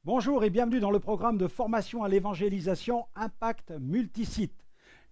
Bonjour et bienvenue dans le programme de formation à l'évangélisation Impact Multisite.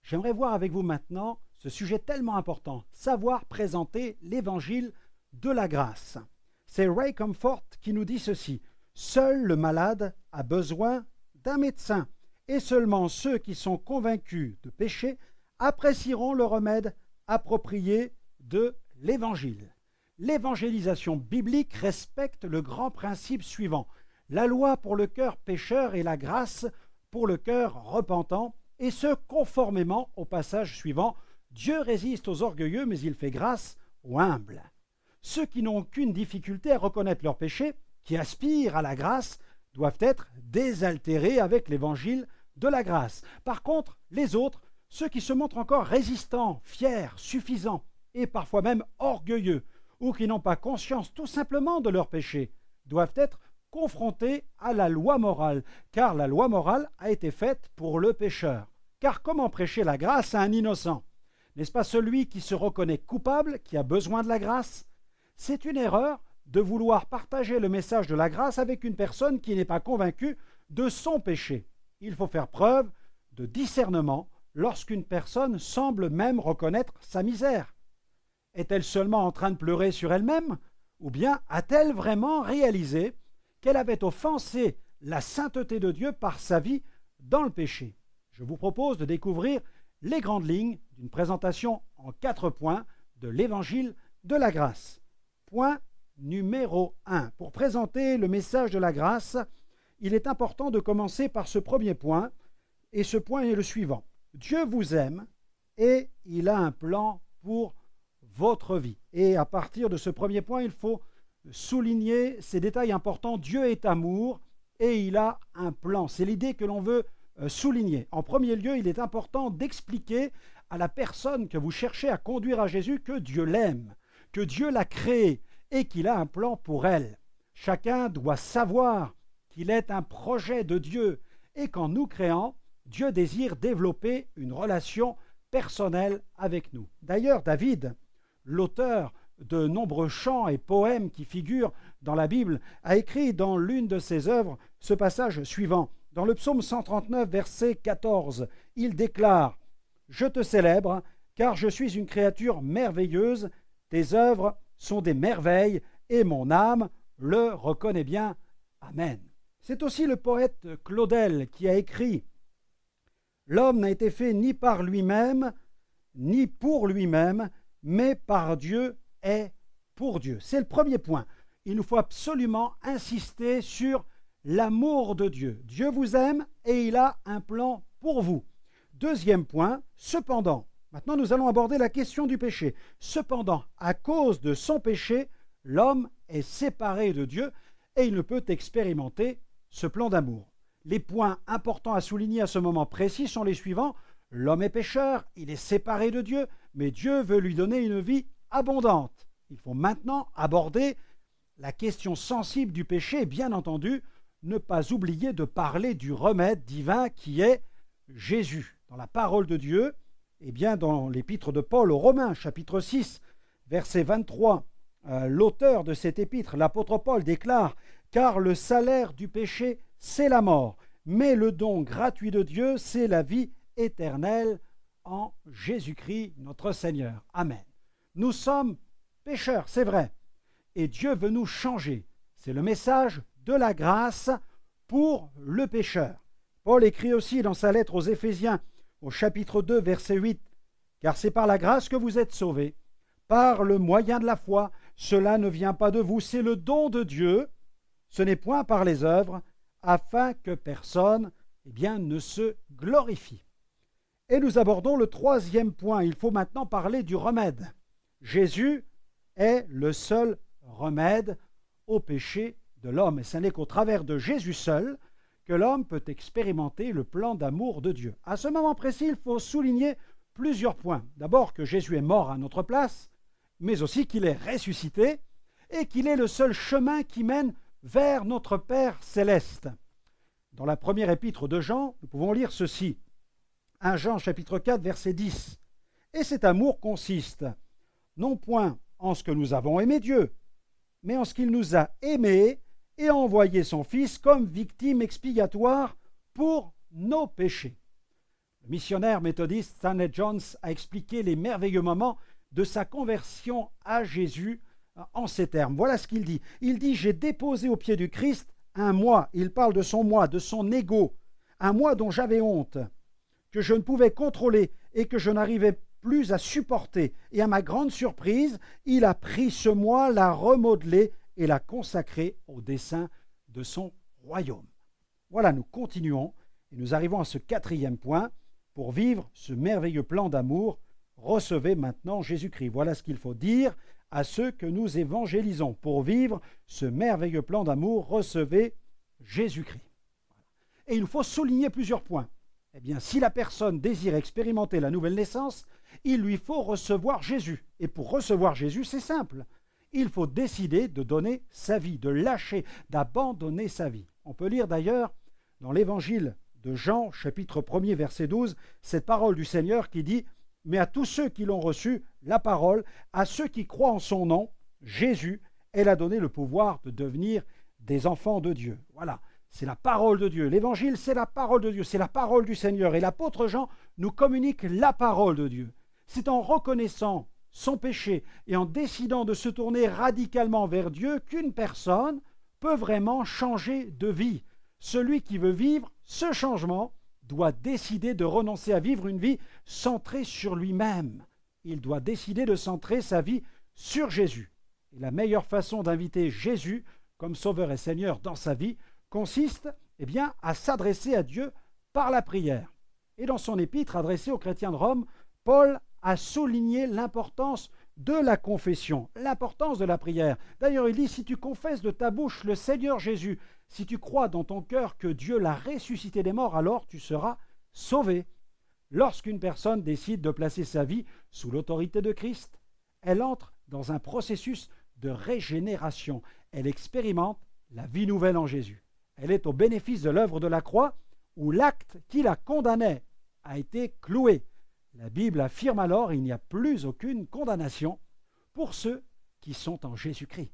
J'aimerais voir avec vous maintenant ce sujet tellement important, savoir présenter l'évangile de la grâce. C'est Ray Comfort qui nous dit ceci: seul le malade a besoin d'un médecin et seulement ceux qui sont convaincus de péché apprécieront le remède approprié de l'évangile. L'évangélisation biblique respecte le grand principe suivant: la loi pour le cœur pécheur et la grâce pour le cœur repentant, et ce conformément au passage suivant: Dieu résiste aux orgueilleux, mais il fait grâce aux humbles. Ceux qui n'ont aucune difficulté à reconnaître leurs péchés, qui aspirent à la grâce, doivent être désaltérés avec l'évangile de la grâce. Par contre, les autres, ceux qui se montrent encore résistants, fiers, suffisants, et parfois même orgueilleux, ou qui n'ont pas conscience tout simplement de leurs péchés, doivent être confrontés à la loi morale, car la loi morale a été faite pour le pécheur. Car comment prêcher la grâce à un innocent? N'est-ce pas celui qui se reconnaît coupable qui a besoin de la grâce? C'est une erreur de vouloir partager le message de la grâce avec une personne qui n'est pas convaincue de son péché. Il faut faire preuve de discernement lorsqu'une personne semble même reconnaître sa misère. Est-elle seulement en train de pleurer sur elle-même, ou bien a-t-elle vraiment réalisé qu'elle avait offensé la sainteté de Dieu par sa vie dans le péché? Je vous propose de découvrir les grandes lignes d'une présentation en 4 points de l'évangile de la grâce. Point numéro 1. Pour présenter le message de la grâce, il est important de commencer par ce premier point, et ce point est le suivant: Dieu vous aime et il a un plan pour votre vie. Et à partir de ce premier point, il faut souligner ces détails importants. Dieu est amour et il a un plan. C'est l'idée que l'on veut souligner. En premier lieu, il est important d'expliquer à la personne que vous cherchez à conduire à Jésus que Dieu l'aime, que Dieu l'a créée et qu'il a un plan pour elle. Chacun doit savoir qu'il est un projet de Dieu et qu'en nous créant, Dieu désire développer une relation personnelle avec nous. D'ailleurs, David, l'auteur de nombreux chants et poèmes qui figurent dans la Bible, a écrit dans l'une de ses œuvres ce passage suivant. Dans le psaume 139, verset 14, il déclare: « Je te célèbre, car je suis une créature merveilleuse, tes œuvres sont des merveilles, et mon âme le reconnaît bien. Amen. » C'est aussi le poète Claudel qui a écrit: « L'homme n'a été fait ni par lui-même, ni pour lui-même, mais par Dieu et pour Dieu. » C'est le premier point. Il nous faut absolument insister sur l'amour de Dieu. Dieu vous aime et il a un plan pour vous. Deuxième point, cependant. Maintenant, nous allons aborder la question du péché. Cependant, à cause de son péché, l'homme est séparé de Dieu et il ne peut expérimenter ce plan d'amour. Les points importants à souligner à ce moment précis sont les suivants. L'homme est pécheur, il est séparé de Dieu, mais Dieu veut lui donner une vie abondante. Il faut maintenant aborder la question sensible du péché et bien entendu, ne pas oublier de parler du remède divin qui est Jésus. Dans la parole de Dieu, et bien dans l'épître de Paul aux Romains, chapitre 6, verset 23, l'auteur de cette épître, l'apôtre Paul, déclare: « Car le salaire du péché, c'est la mort, mais le don gratuit de Dieu, c'est la vie éternelle en Jésus-Christ notre Seigneur. » Amen. Nous sommes pécheurs, c'est vrai, et Dieu veut nous changer. C'est le message de la grâce pour le pécheur. Paul écrit aussi dans sa lettre aux Éphésiens, au chapitre 2, verset 8, « Car c'est par la grâce que vous êtes sauvés, par le moyen de la foi. Cela ne vient pas de vous, c'est le don de Dieu. Ce n'est point par les œuvres, afin que personne ne se glorifie. » Et nous abordons le troisième point. Il faut maintenant parler du remède. Jésus est le seul remède au péché de l'homme. Et ce n'est qu'au travers de Jésus seul que l'homme peut expérimenter le plan d'amour de Dieu. À ce moment précis, il faut souligner plusieurs points. D'abord que Jésus est mort à notre place, mais aussi qu'il est ressuscité et qu'il est le seul chemin qui mène vers notre Père céleste. Dans la première épître de Jean, nous pouvons lire ceci. 1 Jean chapitre 4, verset 10. « Et cet amour consiste non point en ce que nous avons aimé Dieu, mais en ce qu'il nous a aimés et a envoyé son Fils comme victime expiatoire pour nos péchés. Le missionnaire méthodiste Stanley Jones a expliqué les merveilleux moments de sa conversion à Jésus en ces termes. Voilà ce qu'il dit. Il dit « J'ai déposé au pied du Christ un moi ». Il parle de son moi, de son ego, un moi dont j'avais honte, que je ne pouvais contrôler et que je n'arrivais plus à supporter. Et à ma grande surprise, il a pris ce moi, l'a remodelé et l'a consacré au dessein de son royaume. Voilà, nous continuons et nous arrivons à ce 4e point. Pour vivre ce merveilleux plan d'amour, recevez maintenant Jésus-Christ. Voilà ce qu'il faut dire à ceux que nous évangélisons. Pour vivre ce merveilleux plan d'amour, recevez Jésus-Christ. Et il faut souligner plusieurs points. Eh bien, si la personne désire expérimenter la nouvelle naissance, il lui faut recevoir Jésus. Et pour recevoir Jésus, c'est simple. Il faut décider de donner sa vie, de lâcher, d'abandonner sa vie. On peut lire d'ailleurs dans l'évangile de Jean, chapitre 1er, verset 12, cette parole du Seigneur qui dit « Mais à tous ceux qui l'ont reçu, la parole, à ceux qui croient en son nom, Jésus, elle a donné le pouvoir de devenir des enfants de Dieu. » Voilà, c'est la parole de Dieu. L'évangile, c'est la parole de Dieu, c'est la parole du Seigneur. Et l'apôtre Jean nous communique la parole de Dieu. C'est en reconnaissant son péché et en décidant de se tourner radicalement vers Dieu qu'une personne peut vraiment changer de vie. Celui qui veut vivre ce changement doit décider de renoncer à vivre une vie centrée sur lui-même. Il doit décider de centrer sa vie sur Jésus. Et la meilleure façon d'inviter Jésus comme Sauveur et Seigneur dans sa vie consiste à s'adresser à Dieu par la prière. Et dans son épître adressée aux chrétiens de Rome, Paul a souligné l'importance de la confession, l'importance de la prière. D'ailleurs, il dit, si tu confesses de ta bouche le Seigneur Jésus, si tu crois dans ton cœur que Dieu l'a ressuscité des morts, alors tu seras sauvé. Lorsqu'une personne décide de placer sa vie sous l'autorité de Christ, elle entre dans un processus de régénération. Elle expérimente la vie nouvelle en Jésus. Elle est au bénéfice de l'œuvre de la croix où l'acte qui la condamnait a été cloué. La Bible affirme alors qu'il n'y a plus aucune condamnation pour ceux qui sont en Jésus-Christ.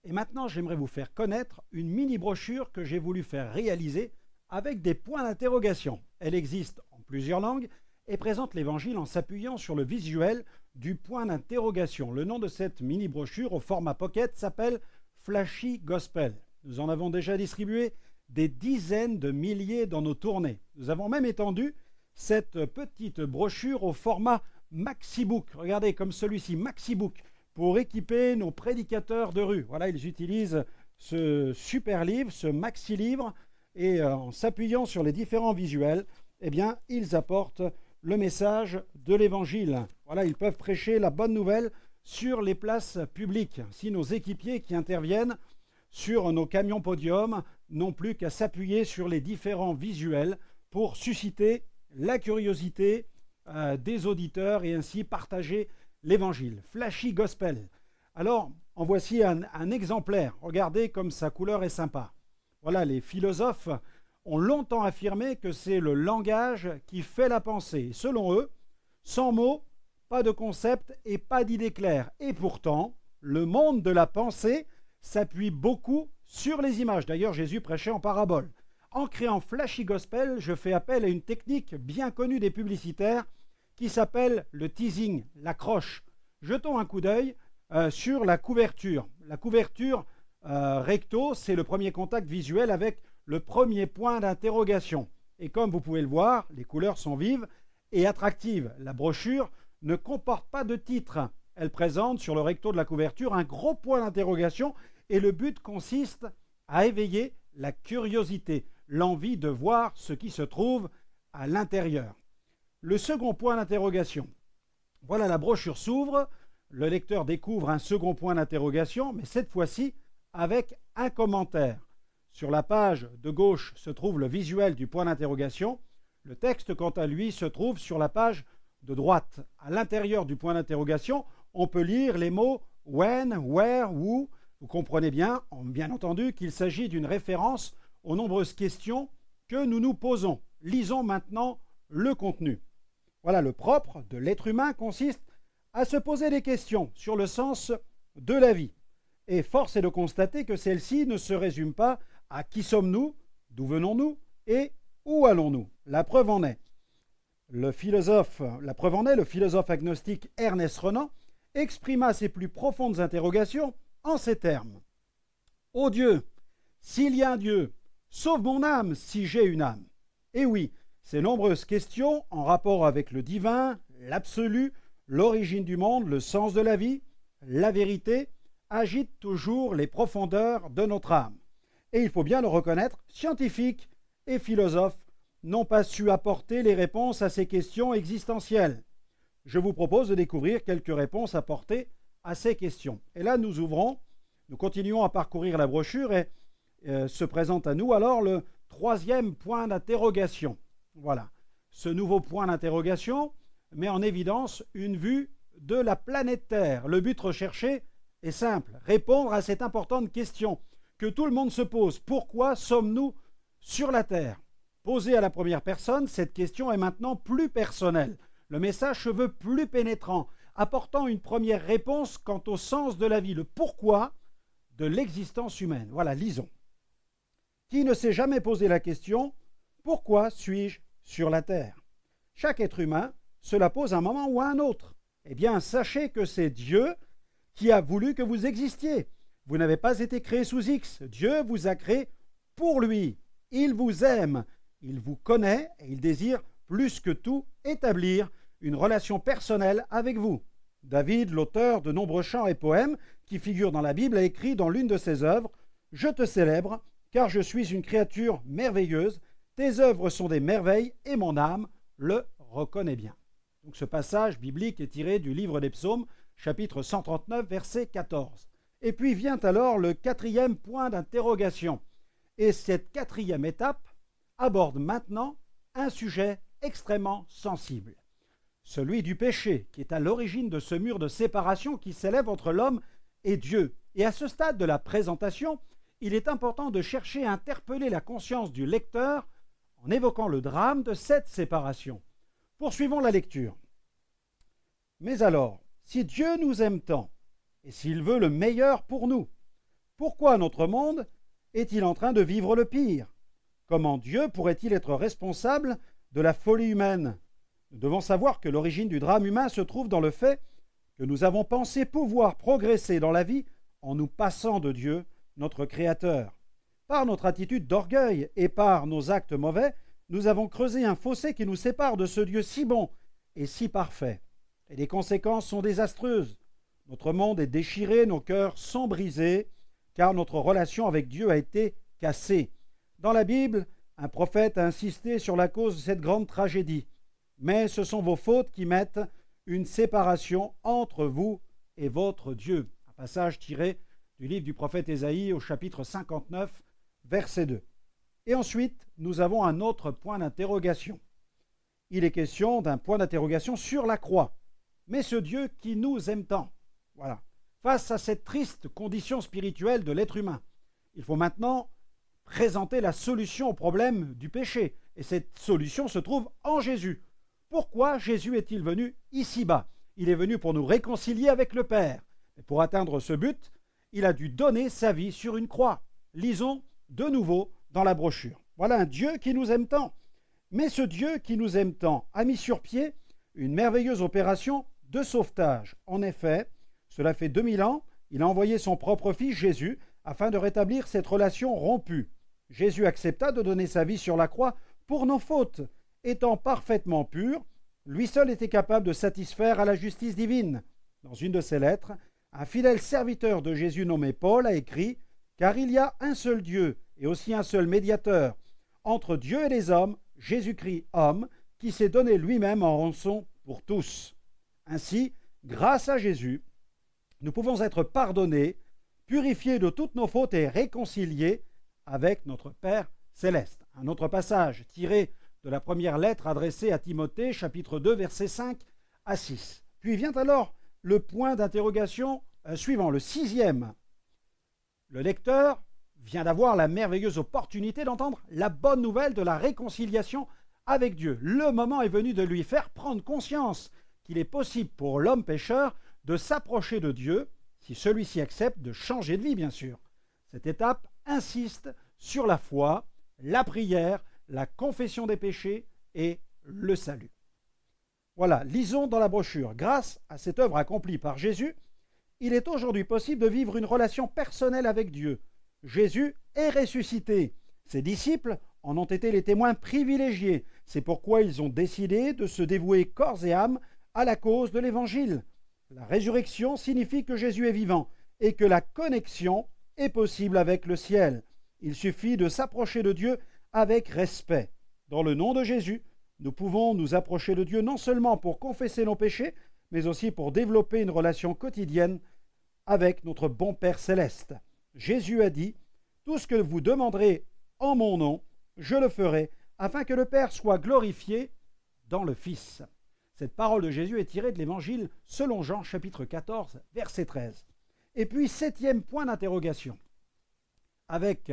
Et maintenant, j'aimerais vous faire connaître une mini-brochure que j'ai voulu faire réaliser avec des points d'interrogation. Elle existe en plusieurs langues et présente l'Évangile en s'appuyant sur le visuel du point d'interrogation. Le nom de cette mini-brochure au format pocket s'appelle Flashy Gospel. Nous en avons déjà distribué des dizaines de milliers dans nos tournées. Nous avons même étendu cette petite brochure au format Maxibook. Regardez, comme celui-ci, Maxibook, pour équiper nos prédicateurs de rue. Voilà, ils utilisent ce super livre, ce maxi-livre, et en s'appuyant sur les différents visuels, ils apportent le message de l'Évangile. Voilà, ils peuvent prêcher la bonne nouvelle sur les places publiques. Si nos équipiers qui interviennent sur nos camions podium n'ont plus qu'à s'appuyer sur les différents visuels pour susciter la curiosité des auditeurs et ainsi partager l'Évangile. Flashy Gospel. Alors, en voici un exemplaire. Regardez comme sa couleur est sympa. Voilà, les philosophes ont longtemps affirmé que c'est le langage qui fait la pensée. Selon eux, sans mots, pas de concept et pas d'idée claire. Et pourtant, le monde de la pensée s'appuie beaucoup sur les images. D'ailleurs, Jésus prêchait en parabole. En créant Flashy Gospel, je fais appel à une technique bien connue des publicitaires qui s'appelle le teasing, l'accroche. Jetons un coup d'œil sur la couverture. La couverture recto, c'est le premier contact visuel avec le premier point d'interrogation. Et comme vous pouvez le voir, les couleurs sont vives et attractives. La brochure ne comporte pas de titre. Elle présente sur le recto de la couverture un gros point d'interrogation et le but consiste à éveiller la curiosité, l'envie de voir ce qui se trouve à l'intérieur. Le second point d'interrogation. Voilà, la brochure s'ouvre, le lecteur découvre un second point d'interrogation, mais cette fois-ci avec un commentaire. Sur la page de gauche se trouve le visuel du point d'interrogation. Le texte, quant à lui, se trouve sur la page de droite. À l'intérieur du point d'interrogation, on peut lire les mots when, where, who. Vous comprenez bien, bien entendu, qu'il s'agit d'une référence aux nombreuses questions que nous nous posons. Lisons maintenant le contenu. Voilà, le propre de l'être humain consiste à se poser des questions sur le sens de la vie. Et force est de constater que celle-ci ne se résume pas à qui sommes-nous, d'où venons-nous et où allons-nous. La preuve en est. Le philosophe agnostique Ernest Renan exprima ses plus profondes interrogations en ces termes. Ô Dieu, s'il y a un Dieu, sauve mon âme si j'ai une âme. Et oui, ces nombreuses questions en rapport avec le divin, l'absolu, l'origine du monde, le sens de la vie, la vérité, agitent toujours les profondeurs de notre âme. Et il faut bien le reconnaître, scientifiques et philosophes n'ont pas su apporter les réponses à ces questions existentielles. Je vous propose de découvrir quelques réponses apportées à ces questions. Et là, nous continuons à parcourir la brochure et se présente à nous alors le troisième point d'interrogation. Voilà. Ce nouveau point d'interrogation met en évidence une vue de la planète Terre. Le but recherché est simple, répondre à cette importante question que tout le monde se pose. Pourquoi sommes-nous sur la Terre? Posée à la première personne, cette question est maintenant plus personnelle. Le message se veut plus pénétrant, apportant une première réponse quant au sens de la vie, le pourquoi de l'existence humaine. Voilà, lisons. Qui ne s'est jamais posé la question « Pourquoi suis-je sur la Terre ?» Chaque être humain se la pose à un moment ou à un autre. Eh bien, sachez que c'est Dieu qui a voulu que vous existiez. Vous n'avez pas été créé sous X. Dieu vous a créé pour lui. Il vous aime, il vous connaît et il désire plus que tout établir une relation personnelle avec vous. David, l'auteur de nombreux chants et poèmes qui figurent dans la Bible, a écrit dans l'une de ses œuvres « Je te célèbre, car je suis une créature merveilleuse. Tes œuvres sont des merveilles et mon âme le reconnaît bien. » Donc ce passage biblique est tiré du livre des Psaumes, chapitre 139, verset 14. Et puis vient alors le quatrième point d'interrogation. Et cette quatrième étape aborde maintenant un sujet extrêmement sensible. Celui du péché, qui est à l'origine de ce mur de séparation qui s'élève entre l'homme et Dieu. Et à ce stade de la présentation, il est important de chercher à interpeller la conscience du lecteur en évoquant le drame de cette séparation. Poursuivons la lecture. Mais alors, si Dieu nous aime tant, et s'il veut le meilleur pour nous, pourquoi notre monde est-il en train de vivre le pire? Comment Dieu pourrait-il être responsable de la folie humaine? Nous devons savoir que l'origine du drame humain se trouve dans le fait que nous avons pensé pouvoir progresser dans la vie en nous passant de Dieu, notre Créateur. Par notre attitude d'orgueil et par nos actes mauvais, nous avons creusé un fossé qui nous sépare de ce Dieu si bon et si parfait. Et les conséquences sont désastreuses. Notre monde est déchiré, nos cœurs sont brisés, car notre relation avec Dieu a été cassée. Dans la Bible, un prophète a insisté sur la cause de cette grande tragédie. Mais ce sont vos fautes qui mettent une séparation entre vous et votre Dieu. Un passage tiré du livre du prophète Ésaïe au chapitre 59, verset 2. Et ensuite, nous avons un autre point d'interrogation. Il est question d'un point d'interrogation sur la croix. Mais ce Dieu qui nous aime tant, voilà. Face à cette triste condition spirituelle de l'être humain, il faut maintenant présenter la solution au problème du péché. Et cette solution se trouve en Jésus. Pourquoi Jésus est-il venu ici-bas? Il est venu pour nous réconcilier avec le Père. Et pour atteindre ce but, il a dû donner sa vie sur une croix. Lisons de nouveau dans la brochure. Voilà un Dieu qui nous aime tant. Mais ce Dieu qui nous aime tant a mis sur pied une merveilleuse opération de sauvetage. En effet, cela fait 2000 ans, il a envoyé son propre fils Jésus afin de rétablir cette relation rompue. Jésus accepta de donner sa vie sur la croix pour nos fautes. Étant parfaitement pur, lui seul était capable de satisfaire à la justice divine. Dans une de ses lettres, un fidèle serviteur de Jésus nommé Paul a écrit « Car il y a un seul Dieu et aussi un seul médiateur entre Dieu et les hommes, Jésus-Christ homme, qui s'est donné lui-même en rançon pour tous. » Ainsi, grâce à Jésus, nous pouvons être pardonnés, purifiés de toutes nos fautes et réconciliés avec notre Père céleste. Un autre passage tiré de la première lettre adressée à Timothée, chapitre 2, versets 5 à 6. Puis vient alors le point d'interrogation suivant, le sixième. Le lecteur vient d'avoir la merveilleuse opportunité d'entendre la bonne nouvelle de la réconciliation avec Dieu. Le moment est venu de lui faire prendre conscience qu'il est possible pour l'homme pécheur de s'approcher de Dieu, si celui-ci accepte de changer de vie, bien sûr. Cette étape insiste sur la foi, la prière, la confession des péchés et le salut. Voilà, lisons dans la brochure. Grâce à cette œuvre accomplie par Jésus, il est aujourd'hui possible de vivre une relation personnelle avec Dieu. Jésus est ressuscité. Ses disciples en ont été les témoins privilégiés. C'est pourquoi ils ont décidé de se dévouer corps et âme à la cause de l'Évangile. La résurrection signifie que Jésus est vivant et que la connexion est possible avec le ciel. Il suffit de s'approcher de Dieu avec respect. Dans le nom de Jésus, nous pouvons nous approcher de Dieu non seulement pour confesser nos péchés, mais aussi pour développer une relation quotidienne avec notre bon Père céleste. Jésus a dit « Tout ce que vous demanderez en mon nom, je le ferai, afin que le Père soit glorifié dans le Fils. » Cette parole de Jésus est tirée de l'Évangile selon Jean, chapitre 14, verset 13. Et puis, 7e point d'interrogation. Avec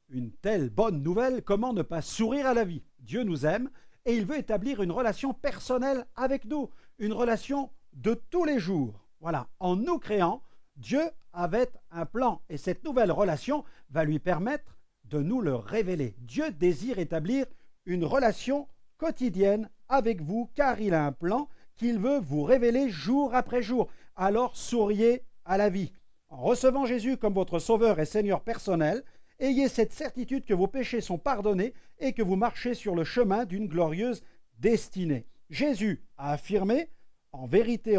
une telle bonne nouvelle, comment ne pas sourire à la vie? Dieu nous aime et il veut établir une relation personnelle avec nous, une relation de tous les jours. Voilà, en nous créant, Dieu avait un plan et cette nouvelle relation va lui permettre de nous le révéler. Dieu désire établir une relation quotidienne avec vous car il a un plan qu'il veut vous révéler jour après jour. Alors souriez à la vie. En recevant Jésus comme votre sauveur et Seigneur personnel, ayez cette certitude que vos péchés sont pardonnés et que vous marchez sur le chemin d'une glorieuse destinée. Jésus a affirmé « En vérité,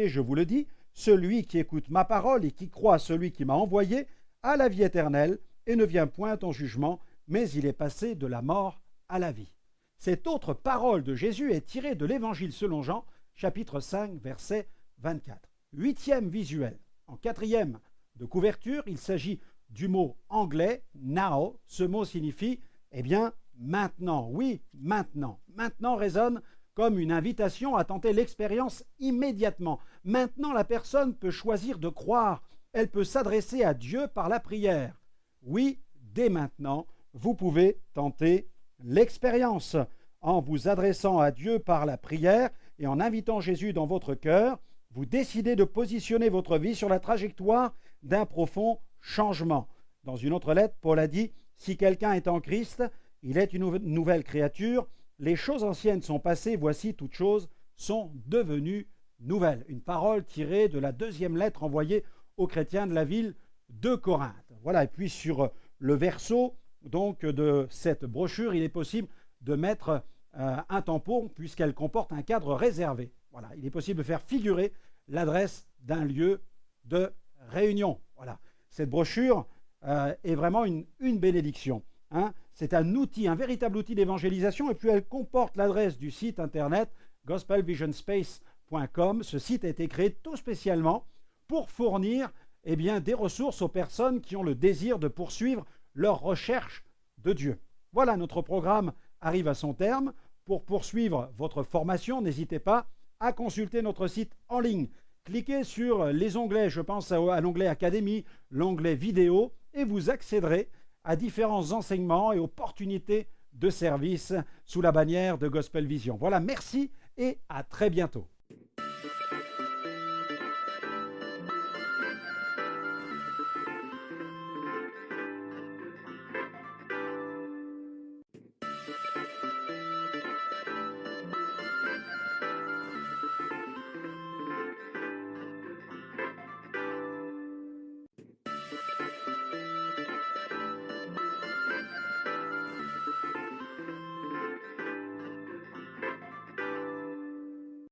je vous le dis, celui qui écoute ma parole et qui croit à celui qui m'a envoyé a la vie éternelle et ne vient point en jugement, mais il est passé de la mort à la vie. » Cette autre parole de Jésus est tirée de l'Évangile selon Jean, chapitre 5, verset 24. 8e visuel. En 4e de couverture, il s'agit du mot anglais « now ». Ce mot signifie « eh bien, maintenant ». Oui, maintenant. Maintenant résonne comme une invitation à tenter l'expérience immédiatement. Maintenant, la personne peut choisir de croire. Elle peut s'adresser à Dieu par la prière. Oui, dès maintenant, vous pouvez tenter l'expérience. En vous adressant à Dieu par la prière et en invitant Jésus dans votre cœur, vous décidez de positionner votre vie sur la trajectoire d'un profond changement. Dans une autre lettre, Paul a dit « Si quelqu'un est en Christ, il est une nouvelle créature. Les choses anciennes sont passées, voici toutes choses sont devenues nouvelles. » Une parole tirée de la 2e lettre envoyée aux chrétiens de la ville de Corinthe. Voilà, et puis sur le verso donc, de cette brochure, il est possible de mettre un tampon puisqu'elle comporte un cadre réservé. Voilà, il est possible de faire figurer l'adresse d'un lieu de réunion. Voilà, cette brochure est vraiment une bénédiction. Hein. C'est un outil, un véritable outil d'évangélisation et puis elle comporte l'adresse du site internet gospelvisionspace.com. Ce site a été créé tout spécialement pour fournir eh bien, des ressources aux personnes qui ont le désir de poursuivre leur recherche de Dieu. Voilà, notre programme arrive à son terme. Pour poursuivre votre formation, n'hésitez pas à consulter notre site en ligne. Cliquez sur les onglets, je pense à l'onglet Académie, l'onglet Vidéo, et vous accéderez à différents enseignements et opportunités de service sous la bannière de Gospel Vision. Voilà, merci et à très bientôt.